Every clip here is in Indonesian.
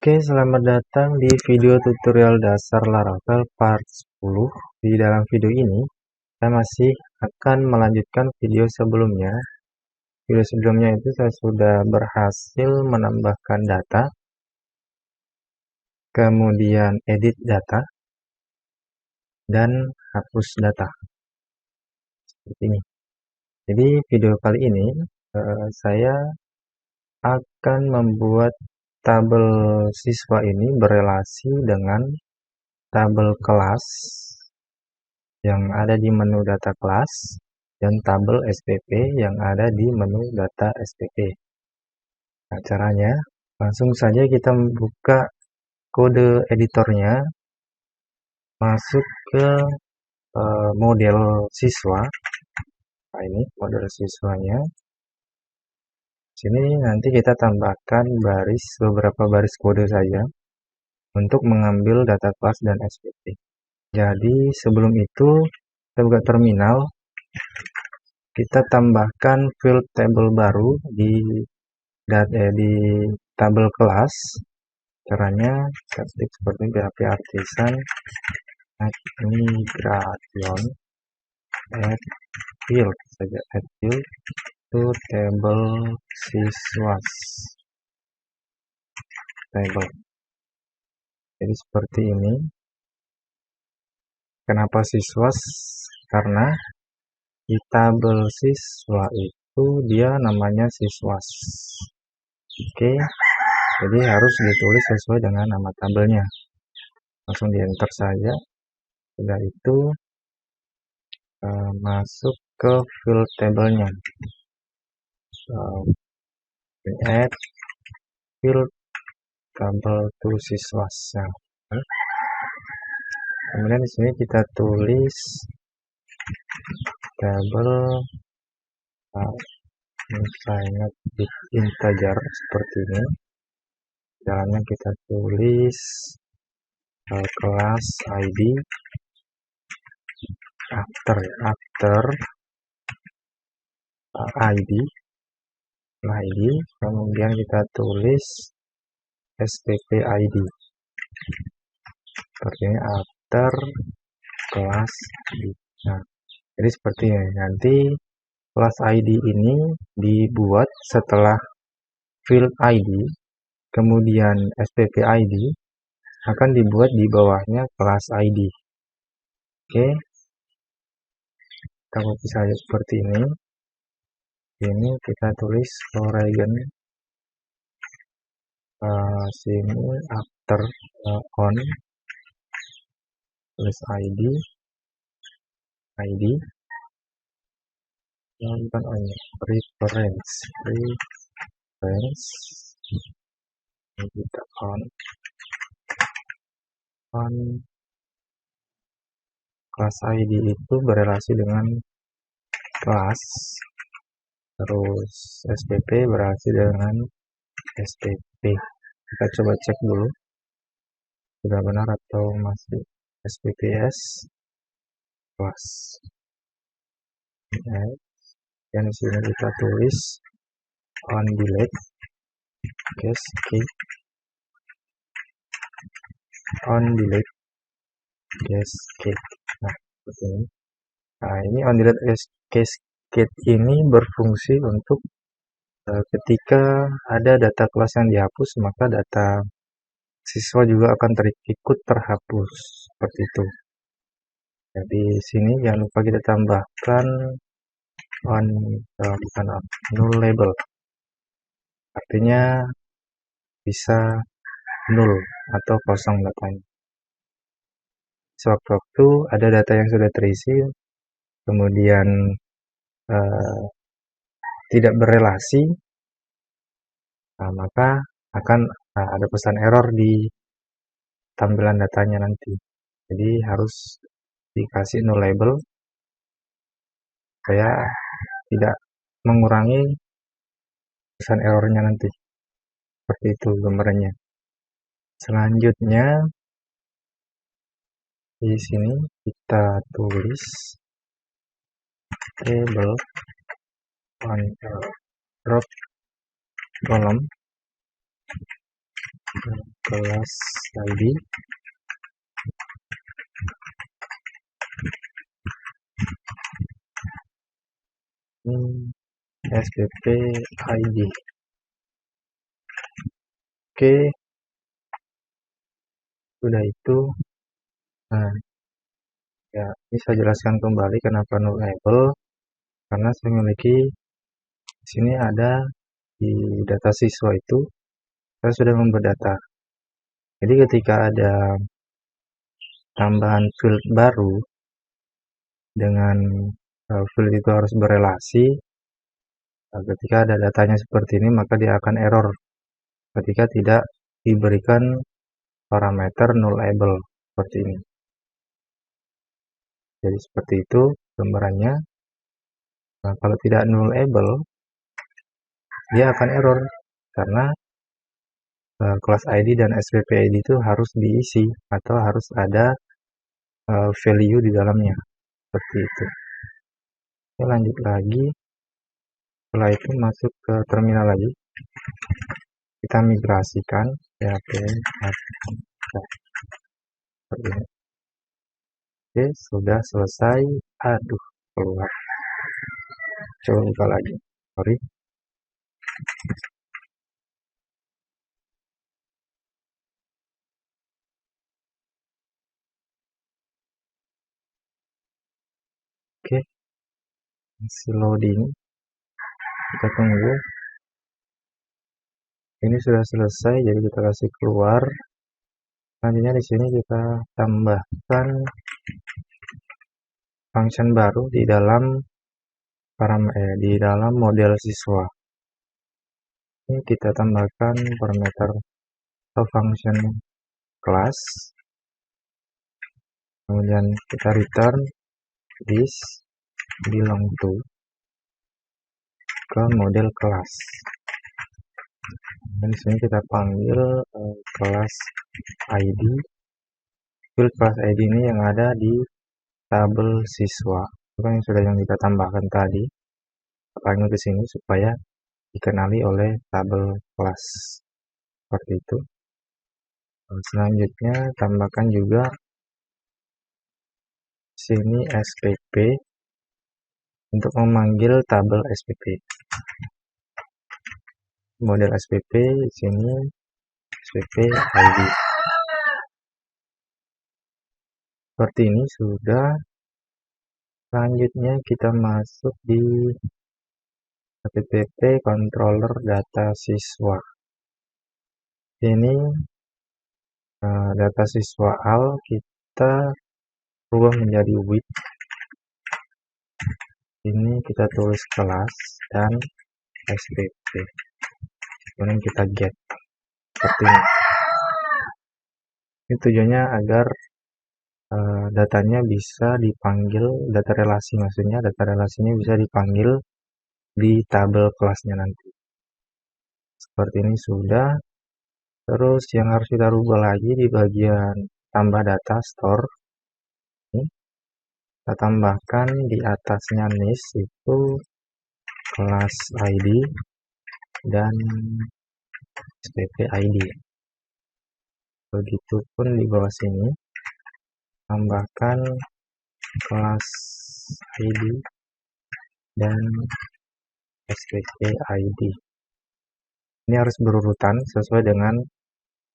Oke, selamat datang di video tutorial dasar Laravel part 10. Di dalam video ini, saya masih akan melanjutkan video sebelumnya. Video sebelumnya itu saya sudah berhasil menambahkan data, kemudian edit data, dan hapus data. Seperti ini. Jadi video kali ini, saya akan membuat tabel siswa ini berelasi dengan tabel kelas yang ada di menu data kelas dan tabel SPP yang ada di menu data SPP. Nah, caranya langsung saja kita buka kode editornya, masuk ke model siswa. Nah, ini model siswanya. Sini nanti kita tambahkan beberapa baris kode saja untuk mengambil data kelas dan SPP. Jadi sebelum itu kita buka terminal, kita tambahkan field table baru di tabel kelas. Caranya ketik seperti PHP artisan migration add field saja, add field to table siswas table. Jadi seperti ini. Kenapa siswas? Karena di tabel siswa itu dia namanya siswas. Oke, jadi harus ditulis sesuai dengan nama tabelnya. Langsung di enter saja. Sudah itu masuk ke field table-nya. Add field table to siswas. Kemudian di sini kita tulis tabel misalnya integer seperti ini. Dalamnya kita tulis kelas ID after ID, kemudian kita tulis SPP ID seperti ini, after kelas ID. Nah, jadi seperti ini. Nanti kelas ID ini dibuat setelah field ID, kemudian SPP ID akan dibuat di bawahnya kelas ID. Oke, kita copy saja seperti ini. Ini kita tulis Oregon sini after on tulis ID bukan on, reference kita on kelas ID itu berelasi dengan kelas, terus SPP berelasi dengan SPP. Kita coba cek dulu sudah benar atau masih SPPS kelas. Dan di sini kita tulis on delete cascade on delete cascade. Nah, seperti ini. Nah, ini on delete cascade ini berfungsi untuk ketika ada data kelas yang dihapus, maka data siswa juga akan ikut terhapus seperti itu. Jadi sini jangan lupa kita tambahkan null label, artinya bisa null atau kosong datanya. Sewaktu-waktu ada data yang sudah terisi kemudian tidak berelasi, maka akan ada pesan error di tampilan datanya nanti. Jadi harus dikasih null label supaya tidak mengurangi pesan errornya nanti. Seperti itu gambarannya. Selanjutnya di sini kita tulis table on drop column kelas ID SPP ID. Oke, sudah itu. Nah, ya, ini saya jelaskan kembali kenapa nullable, karena saya memiliki di sini ada di data siswa itu saya sudah memberdata. Jadi ketika ada tambahan field baru dengan field itu harus berelasi, ketika ada datanya seperti ini maka dia akan error ketika tidak diberikan parameter nullable seperti ini. Jadi seperti itu gambarannya. Nah, kalau tidak nullable dia akan error karena kelas ID dan SPP ID itu harus diisi atau harus ada value di dalamnya seperti itu. Oke, lanjut lagi. Setelah itu masuk ke terminal lagi, kita migrasikan PHP. Oke, sudah selesai. Aduh, keluar. Coba buka lagi. Sorry. Oke, masih loading. Kita tunggu. Ini sudah selesai, jadi kita kasih keluar. Selanjutnya di sini kita tambahkan function baru di dalam di dalam model siswa. Ini kita tambahkan parameter atau function class. Kemudian kita return this belong to ke model kelas. Dan di sini kita panggil kelas ID. Field kelas ID ini yang ada di tabel siswa. Itu kan yang kita tambahkan tadi. Kita panggil ke sini supaya dikenali oleh tabel kelas. Seperti itu. Selanjutnya tambahkan juga sini SPP untuk memanggil tabel SPP. Model SPP di sini SPP ID. Seperti ini sudah. Selanjutnya kita masuk di PPT controller data siswa. Ini data siswa AL kita rubah menjadi with. Ini kita tulis kelas dan SPP. Kemudian kita get seperti ini. Ini tujuannya agar datanya bisa dipanggil, data relasi maksudnya, data relasinya bisa dipanggil di tabel kelasnya nanti. Seperti ini sudah. Terus yang harus kita rubah lagi di bagian tambah data store. Ini kita tambahkan di atasnya nis itu kelas ID dan SPP ID. Begitupun di bawah sini tambahkan kelas ID dan SPP ID. Ini harus berurutan sesuai dengan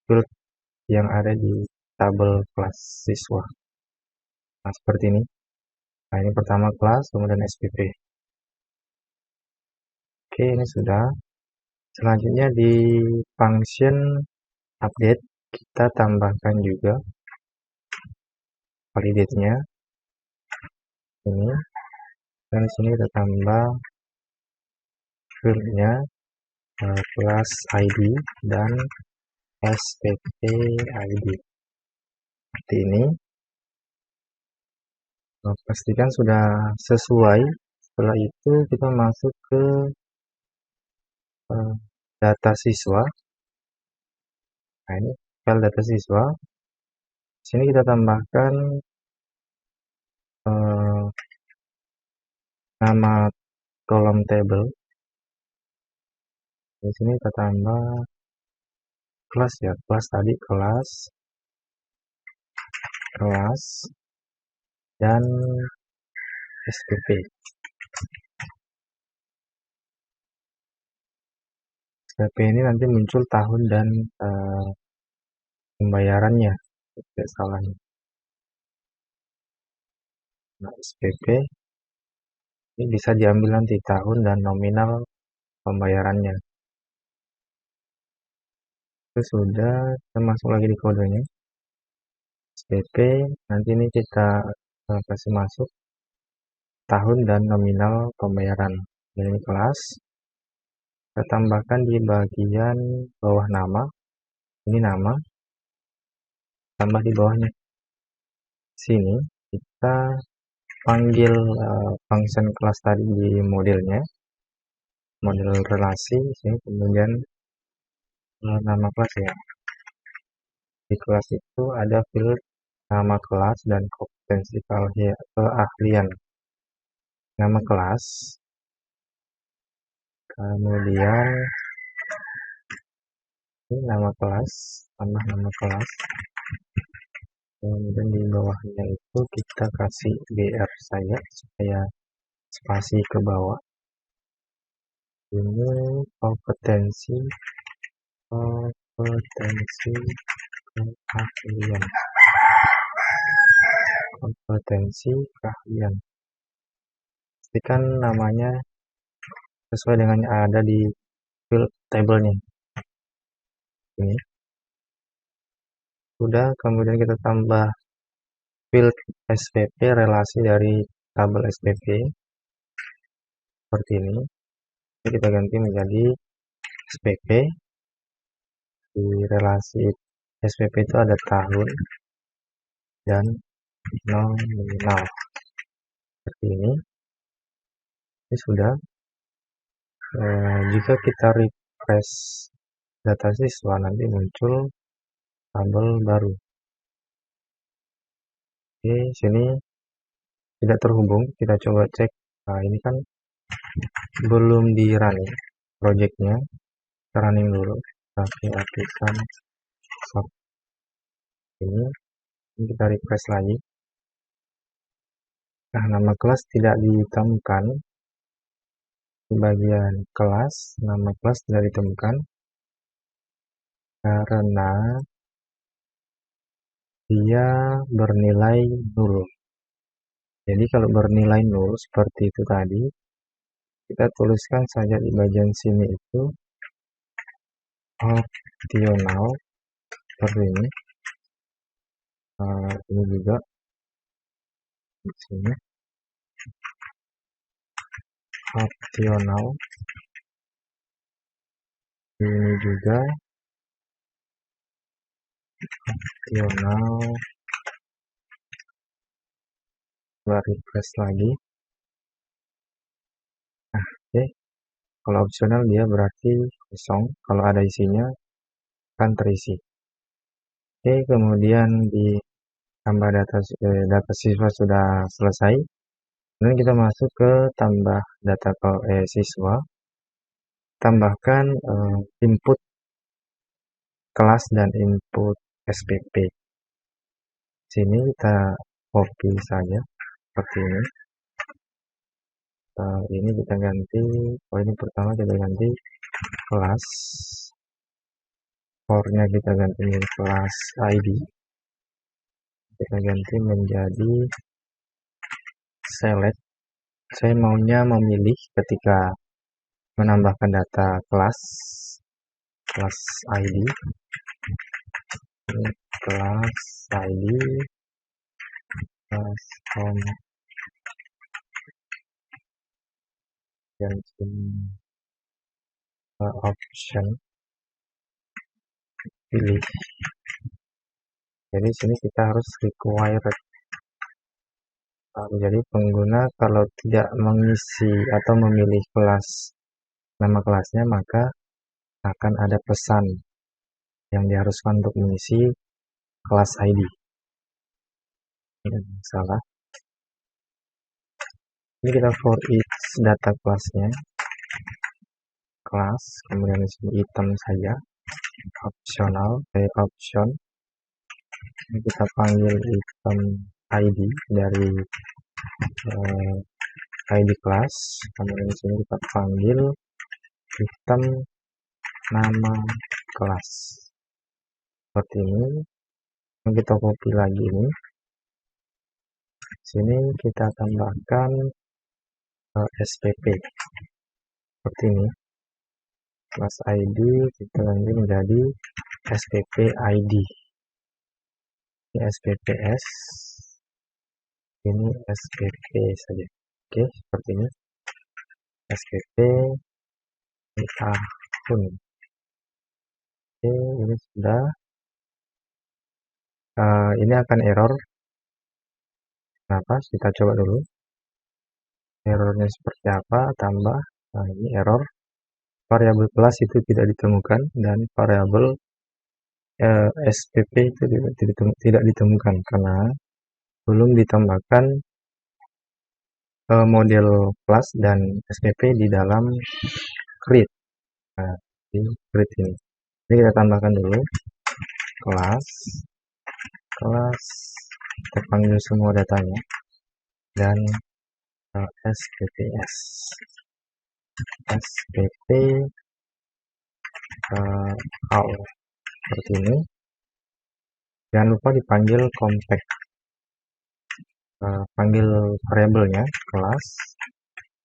field yang ada di tabel kelas siswa. Nah, seperti ini. Nah, ini pertama kelas, kemudian SPP. Oke, ini sudah. Selanjutnya di function update kita tambahkan juga validate-nya ini, dan di sini kita tambah field-nya kelas ID dan SPP ID. Seperti ini. Pastikan sudah sesuai. Setelah itu kita masuk ke data siswa. Nah, ini file data siswa. Sini kita tambahkan nama kolom table. Di sini kita tambah kelas ya, kelas tadi kelas dan SPP. SPP ini nanti muncul tahun dan pembayarannya, tidak salah. Nah, SPP ini bisa diambil nanti tahun dan nominal pembayarannya. Itu sudah, kita masuk lagi di kodenya. SPP, nanti ini kita kasih masuk tahun dan nominal pembayaran. Ini kelas. Kita tambahkan di bagian bawah nama. Ini nama. Tambah di bawahnya. Sini kita panggil function kelas tadi di modelnya. Model relasi. Sini kemudian nama kelas ya. Di kelas itu ada field nama kelas dan kompetensi keahlian. Nama kelas, kemudian ini nama kelas, tambah nama kelas, kemudian di bawahnya itu kita kasih BR saja supaya spasi ke bawah. Ini kompetensi keahlian, kompetensi keahlian. Pastikan namanya sesuai dengan yang ada di field table-nya. Ini sudah, kemudian kita tambah field SPP, relasi dari tabel SPP seperti ini. Jadi kita ganti menjadi SPP. Di relasi SPP itu ada tahun dan nominal seperti ini. Ini sudah. Jika kita refresh data siswa, nanti muncul tabel baru. Oke, sini tidak terhubung. Kita coba cek. Nah, ini kan belum di running projectnya. Kita running dulu. Pakai aplikasi soft. Ini kita refresh lagi. Nah, nama kelas tidak ditemukan. Di bagian kelas, nama kelas tidak ditemukan karena dia bernilai 0. Jadi kalau bernilai 0 seperti itu tadi, kita tuliskan saja di bagian sini itu optional seperti ini. Ini juga di sini optional. Ini juga optional. Coba refresh lagi. Nah, oke. Kalau optional dia berarti kosong. Kalau ada isinya akan terisi. Oke, kemudian di tambah data siswa sudah selesai. Kemudian kita masuk ke tambah data siswa. Tambahkan input kelas dan input SPP. Sini kita copy saja seperti ini. Ini kita ganti. Ini pertama kita ganti kelas. For-nya kita ganti menjadi kelas ID. Kita ganti menjadi select. Saya maunya memilih ketika menambahkan data kelas ID. Ini kelas ID kelas home dan option pilih. Jadi sini kita harus required. Jadi pengguna kalau tidak mengisi atau memilih kelas nama kelasnya, maka akan ada pesan yang diharuskan untuk mengisi kelas ID. Ini salah. Ini kita for each data kelasnya, kelas, kemudian di sini item saja. optional option. Ini kita panggil item ID dari ID kelas. Kemudian di sini kita panggil item nama kelas seperti ini. Kita copy lagi ini. Sini kita tambahkan SPP seperti ini. Kelas ID kita ganti menjadi SPP ID. Ini SPPS. Ini SPP saja. Oke, seperti ini. SPP akun. Oke, ini sudah. Ini akan error. Kenapa? Kita coba dulu. Errornya seperti apa? Tambah. Nah, ini error. Variabel kelas itu tidak ditemukan dan variabel SPP itu tidak ditemukan karena belum ditambahkan model kelas dan SPP di dalam create. Nah, di create ini. Jadi kita tambahkan dulu kelas, kita panggil semua datanya dan SPPS, SPP all seperti ini. Jangan lupa dipanggil compact. Panggil variabelnya kelas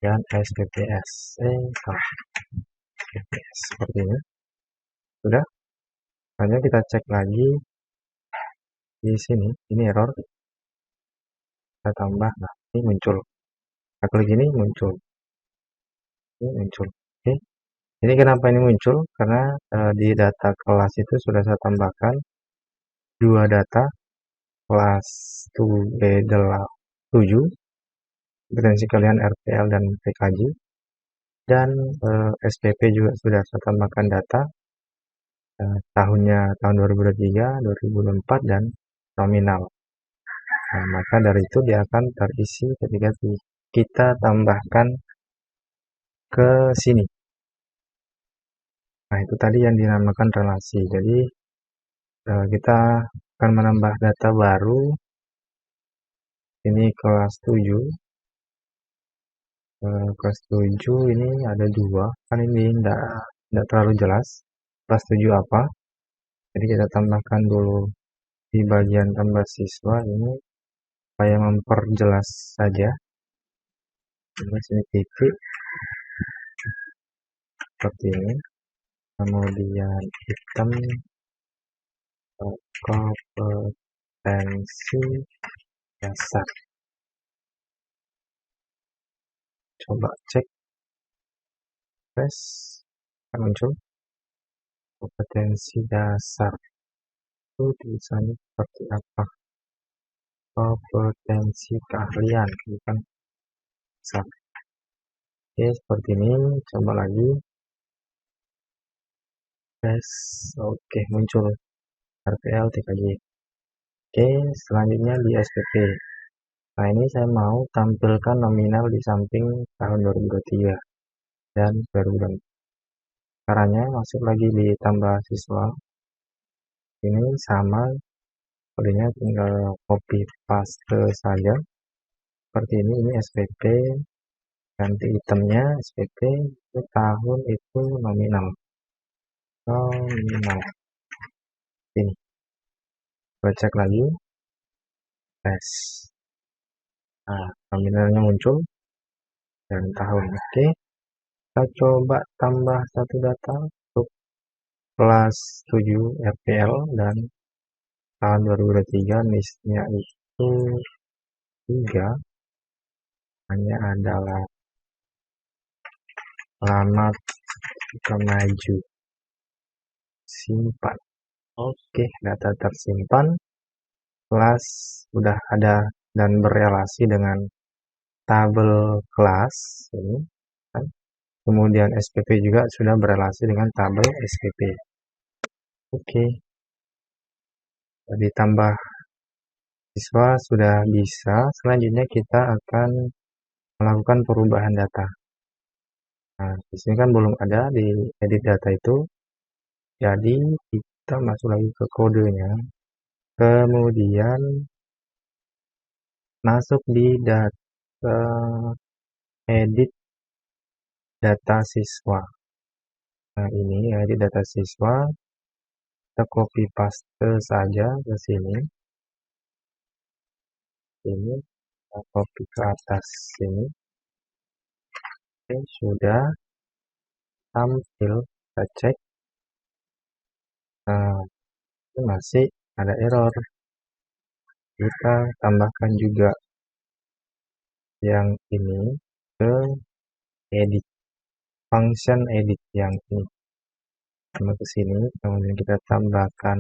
dan SPPS SPPS seperti ini. Sudah. Hanya kita cek lagi di sini. Ini error. Kita tambah. Nah, ini muncul. Kita klik ini muncul. Ini muncul. Oke. Ini kenapa ini muncul? Karena di data kelas itu sudah saya tambahkan dua data kelas 7 kompetensi kalian RPL dan PKJ, dan SPP juga sudah saya tambahkan data tahunnya tahun 2023, 2024 dan nominal. Nah, maka dari itu dia akan terisi ketika kita tambahkan ke sini. Nah, itu tadi yang dinamakan relasi. Jadi kita akan menambah data baru. Ini kelas 7. Kelas 7 ini ada dua. Kan ini tidak terlalu jelas. Kelas 7 apa? Jadi kita tambahkan dulu di bagian tambah siswa ini supaya memperjelas saja. Di sini titik seperti ini. Kemudian item kompetensi dasar. Coba cek, tes muncul kompetensi dasar. Itu tulisannya seperti apa? Kompetensi keahlian, bukan dasar. Oke, seperti ini. Coba lagi. Tes. Oke, muncul RPL TKJ. Oke, selanjutnya di SPP. Nah, ini saya mau tampilkan nominal di samping tahun 2023 dan 2024. Caranya masuk lagi di tambah siswa. Ini sama, kodenya tinggal copy paste saja. Seperti ini SPP, ganti itemnya SPP, itu tahun itu nominal. Ini. Kita cek lagi. Tes. Nah, nominalnya muncul dan tahun. Oke. Kita coba tambah satu data untuk kelas 7 RPL dan tahun 2023 listnya itu 3. Hanya adalah alamat ke maju. Simpan. Oke, data tersimpan. Kelas sudah ada dan berrelasi dengan tabel kelas ini kan. Kemudian SPP juga sudah berrelasi dengan tabel SPP. Oke. Jadi tambah siswa sudah bisa. Selanjutnya kita akan melakukan perubahan data. Nah, di sini kan belum ada di edit data itu. Jadi kita masuk lagi ke kodenya, kemudian masuk di data edit data siswa. Nah, ini edit data siswa, kita copy paste saja ke sini. Ini kita copy ke atas sini. Oke, sudah tampil, kita cek. Nah, ini masih ada error. Kita tambahkan juga yang ini ke edit, function edit yang ini. Sama ke sini, kemudian kita tambahkan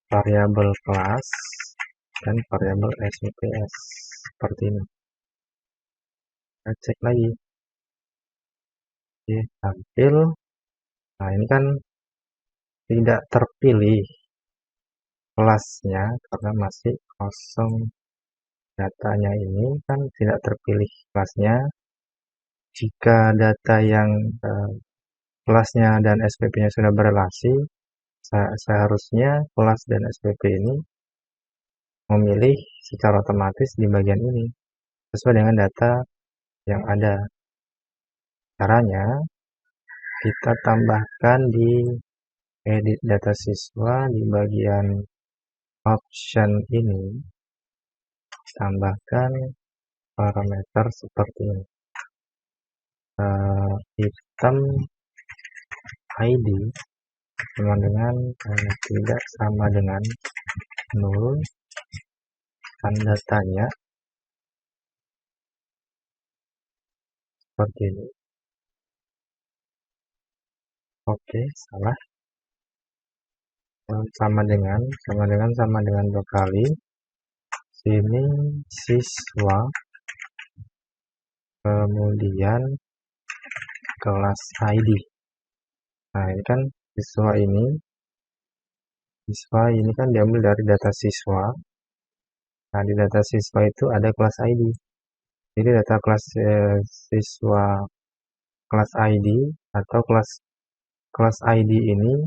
variabel kelas dan variabel SPPS seperti ini. Kita cek lagi. Oke, tampil. Nah, ini kan tidak terpilih kelasnya karena masih kosong. Datanya ini kan tidak terpilih kelasnya. Jika data yang kelasnya dan SPP-nya sudah berelasi, seharusnya kelas dan SPP ini memilih secara otomatis di bagian ini sesuai dengan data yang ada. Caranya kita tambahkan di edit data siswa di bagian option ini, tambahkan parameter seperti ini. Item ID sama dengan tidak sama dengan 0, dan datanya seperti ini. Oke, salah. Sama dengan 2 kali. Sini siswa, kemudian kelas ID. Nah, ini kan siswa ini kan diambil dari data siswa. Nah, di data siswa itu ada kelas ID. Jadi data kelas siswa kelas ID atau kelas ID ini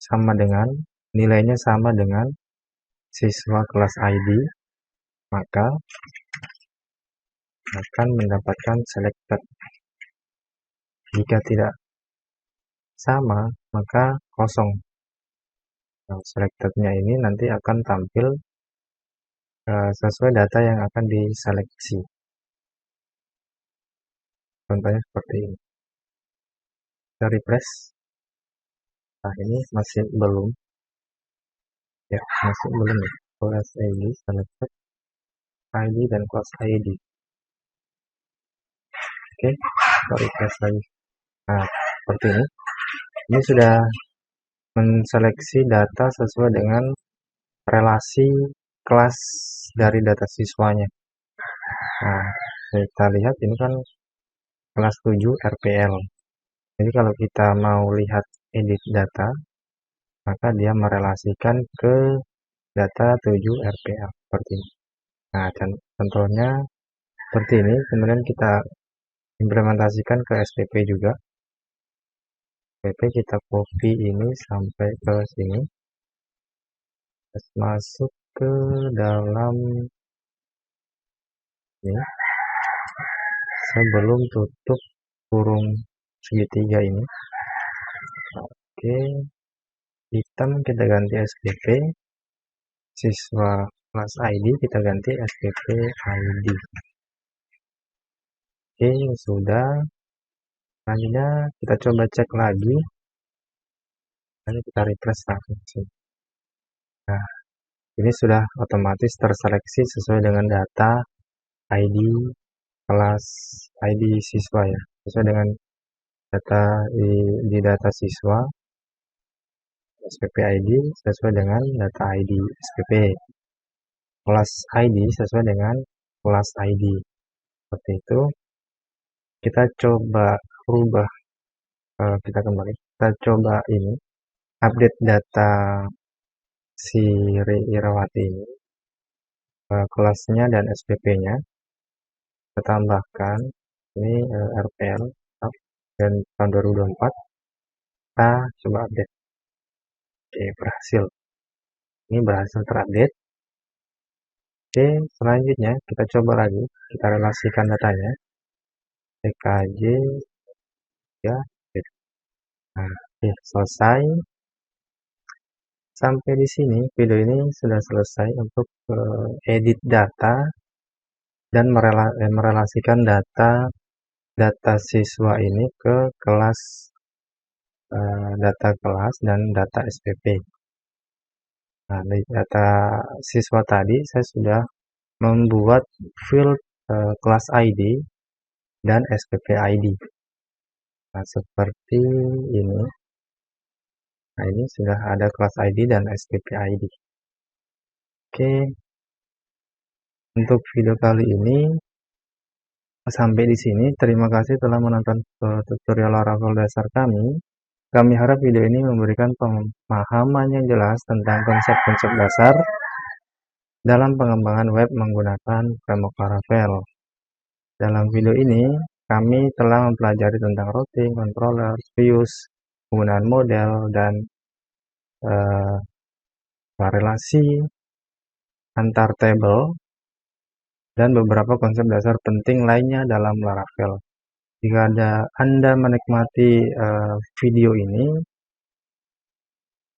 sama dengan nilainya sama dengan siswa kelas ID, maka akan mendapatkan selected. Jika tidak sama, maka kosong. Nah, selectednya ini nanti akan tampil sesuai data yang akan diseleksi. Contohnya seperti ini. Kita refresh. Nah, ini masih belum. Ya, masih belum ya. Kelas ID, selected ID dan kelas ID. Oke, kita refresh lagi. Nah, seperti ini. Ini sudah menseleksi data sesuai dengan relasi kelas dari data siswanya. Nah, kita lihat ini kan kelas 7 RPL. Jadi kalau kita mau lihat edit data, maka dia merelasikan ke data 7 RPL seperti ini. Nah, contohnya seperti ini. Kemudian kita implementasikan ke SPP juga. SPP kita copy ini sampai ke sini. Terus masuk ke dalam ini. Sebelum tutup kurung segitiga ini. Oke, item kita ganti SPP, siswa kelas ID kita ganti SPP ID. Oke, sudah. Selanjutnya kita coba cek lagi. Nanti kita refresh langsung. Nah, ini sudah otomatis terseleksi sesuai dengan data ID kelas ID siswa ya, sesuai dengan data di data siswa. SPP ID sesuai dengan data ID SPP. Kelas ID sesuai dengan kelas ID. Seperti itu. Kita coba rubah, kita kembali. Kita coba ini, update data si Irawati ini. Kelasnya dan SPP-nya. Kita tambahkan. Ini RPL dan tahun 2024. Kita coba update. Oke, berhasil. Ini berhasil terupdate. Oke, selanjutnya kita coba lagi, kita relasikan datanya. TKJ ya. Nah, oke, selesai. Sampai di sini video ini sudah selesai untuk edit data dan merelasikan data siswa ini ke kelas, data kelas dan data SPP. Nah, dari data siswa tadi saya sudah membuat field kelas ID dan SPP ID. Nah, seperti ini. Nah, ini sudah ada kelas ID dan SPP ID. Oke, untuk video kali ini sampai di sini. Terima kasih telah menonton tutorial Laravel dasar kami. Kami harap video ini memberikan pemahaman yang jelas tentang konsep-konsep dasar dalam pengembangan web menggunakan framework Laravel. Dalam video ini, kami telah mempelajari tentang routing, controller, views, penggunaan model, dan relasi antar table, dan beberapa konsep dasar penting lainnya dalam Laravel. Jika Anda menikmati video ini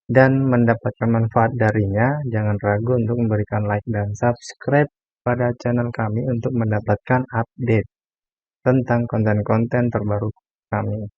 dan mendapatkan manfaat darinya, jangan ragu untuk memberikan like dan subscribe pada channel kami untuk mendapatkan update tentang konten-konten terbaru kami.